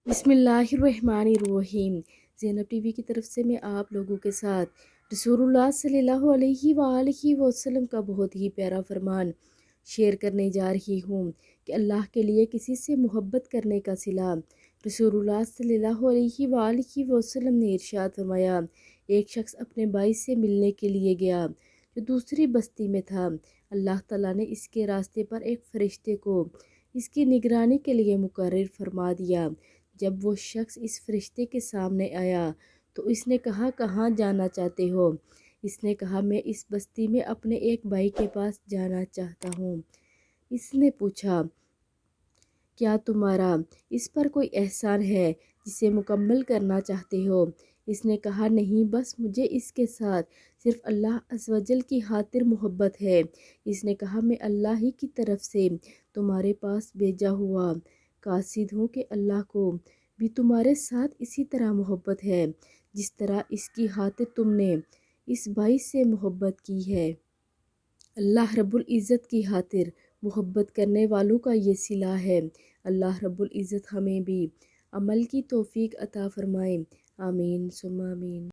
बिस्मिल्लाहिर्रहमानिर्रहीम। ज़ैनब टीवी की तरफ से मैं आप लोगों के साथ रसूलुल्लाह सल्लल्लाहु अलैहि वसल्लम का बहुत ही प्यारा फरमान शेयर करने जा रही हूँ कि अल्लाह के लिए किसी से मोहब्बत करने का सिला। रसूलुल्लाह सल्लल्लाहु अलैहि वसल्लम ने इरशाद फरमाया, एक शख्स अपने भाई से मिलने के लिए गया जो दूसरी बस्ती में था। अल्लाह ताला ने इसके रास्ते पर एक फरिश्ते को इसकी निगरानी के लिए मुकर्रर फरमा दिया। जब वो शख्स इस फरिश्ते के सामने आया तो इसने कहा, कहाँ जाना चाहते हो? इसने कहा, मैं इस बस्ती में अपने एक भाई के पास जाना चाहता हूँ। इसने पूछा, क्या तुम्हारा इस पर कोई एहसान है जिसे मुकम्मल करना चाहते हो? इसने कहा, नहीं, बस मुझे इसके साथ सिर्फ अल्लाह अज़्वजल की खातिर मोहब्बत है। इसने कहा, मैं अल्लाह ही की तरफ से तुम्हारे पास भेजा हुआ कासिद हूँ कि अल्लाह को भी तुम्हारे साथ इसी तरह मोहब्बत है जिस तरह इसकी खातिर तुमने इस भाई से मोहब्बत की है। अल्लाह रब्बुल इज़्ज़त की खातिर मोहब्बत करने वालों का ये सिला है। अल्लाह रब्बुल इज़्ज़त हमें भी अमल की तौफीक अता फरमाए। आमीन सुम्मा आमीन।